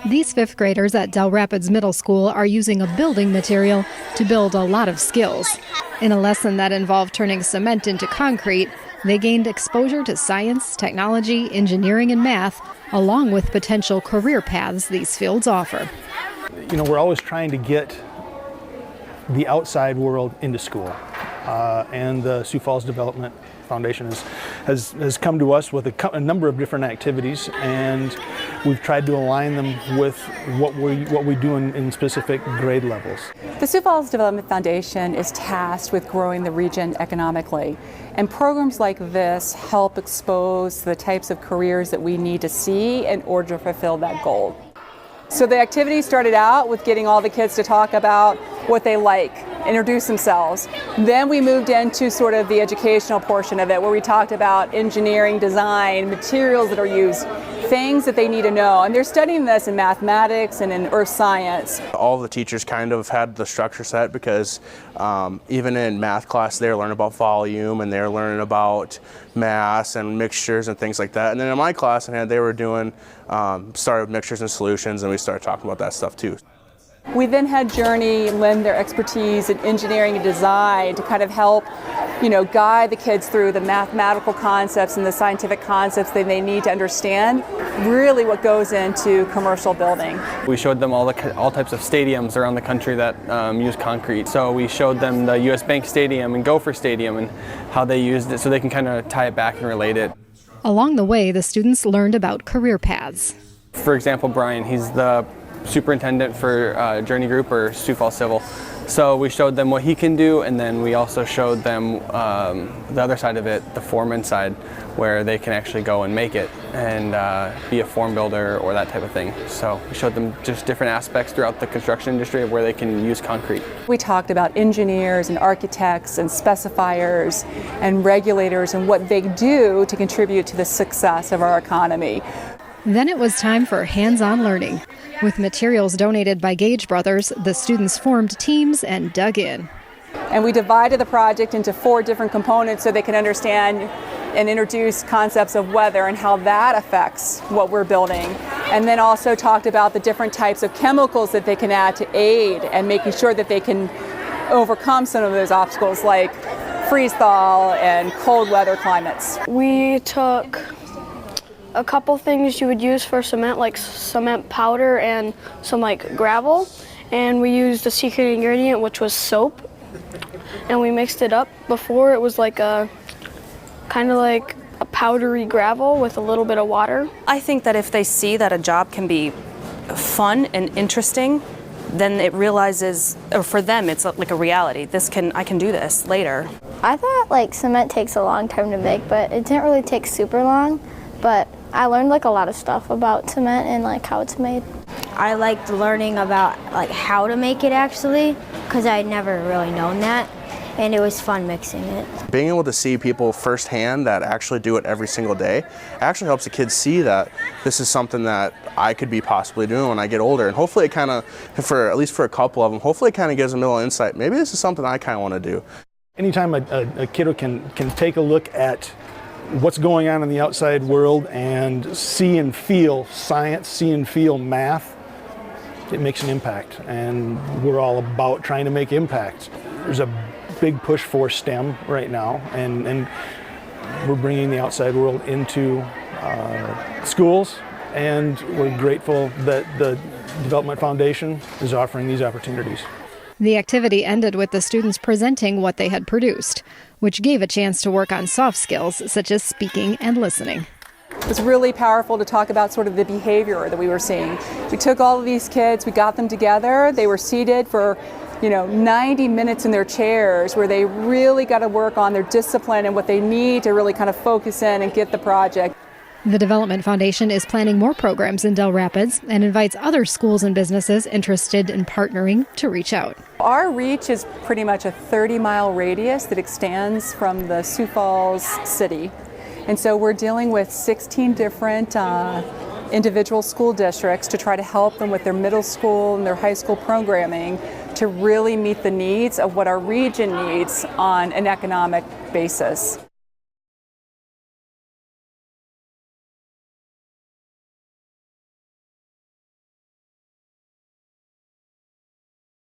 These fifth graders at Dell Rapids Middle School are using a building material to build a lot of skills. In a lesson that involved turning cement into concrete, they gained exposure to science, technology, engineering, and math, along with potential career paths these fields offer. You know, we're always trying to get the outside world into school. And the Sioux Falls Development Foundation has come to us with a number of different activities, and we've tried to align them with what we do in specific grade levels. The Sioux Falls Development Foundation is tasked with growing the region economically, and programs like this help expose the types of careers that we need to see in order to fulfill that goal. So the activity started out with getting all the kids to talk about what they like, introduce themselves. Then we moved into sort of the educational portion of it, where we talked about engineering, design, materials that are used, things that they need to know. And they're studying this in mathematics and in earth science. All the teachers kind of had the structure set because even in math class they're learning about volume and they're learning about mass and mixtures and things like that. And then in my class they were doing started with mixtures and solutions, and we started talking about that stuff too. We then had Journey lend their expertise in engineering and design to kind of help, guide the kids through the mathematical concepts and the scientific concepts that they need to understand really what goes into commercial building. We showed them all types of stadiums around the country that use concrete. So we showed them the US Bank Stadium and Gopher Stadium and how they used it, so they can kind of tie it back and relate it. Along the way, the students learned about career paths. For example, Brian, he's the superintendent for Journey Group or Sioux Falls Civil. So we showed them what he can do, and then we also showed them the other side of it, the foreman side, where they can actually go and make it and be a form builder or that type of thing. So we showed them just different aspects throughout the construction industry of where they can use concrete. We talked about engineers and architects and specifiers and regulators and what they do to contribute to the success of our economy. Then it was time for hands-on learning. With materials donated by Gage Brothers, the students formed teams and dug in. And we divided the project into 4 different components so they can understand and introduce concepts of weather and how that affects what we're building. And then also talked about the different types of chemicals that they can add to aid and making sure that they can overcome some of those obstacles like freeze-thaw and cold weather climates. We took a couple things you would use for cement, like cement powder and some gravel, and we used a secret ingredient, which was soap, and we mixed it up. Before it was like a kind of like a powdery gravel with a little bit of water. I think that if they see that a job can be fun and interesting, then it realizes, or for them it's like a reality. I can do this later. I thought cement takes a long time to make, but it didn't really take super long. But I learned a lot of stuff about cement and how it's made. I liked learning about how to make it actually, because I had never really known that, and it was fun mixing it. Being able to see people firsthand that actually do it every single day actually helps the kids see that this is something that I could be possibly doing when I get older, and hopefully it kind of, at least for a couple of them, hopefully it kind of gives them a little insight. Maybe this is something I kind of want to do. Anytime a kid can take a look at what's going on in the outside world and see and feel science, see and feel math, it makes an impact, and we're all about trying to make impact. There's a big push for STEM right now, and we're bringing the outside world into schools, and we're grateful that the Development Foundation is offering these opportunities. The activity ended with the students presenting what they had produced, which gave a chance to work on soft skills such as speaking and listening. It was really powerful to talk about sort of the behavior that we were seeing. We took all of these kids, we got them together, they were seated for 90 minutes in their chairs, where they really got to work on their discipline and what they need to really kind of focus in and get the project. The Development Foundation is planning more programs in Dell Rapids and invites other schools and businesses interested in partnering to reach out. Our reach is pretty much a 30-mile radius that extends from the Sioux Falls city. And so we're dealing with 16 different individual school districts to try to help them with their middle school and their high school programming to really meet the needs of what our region needs on an economic basis.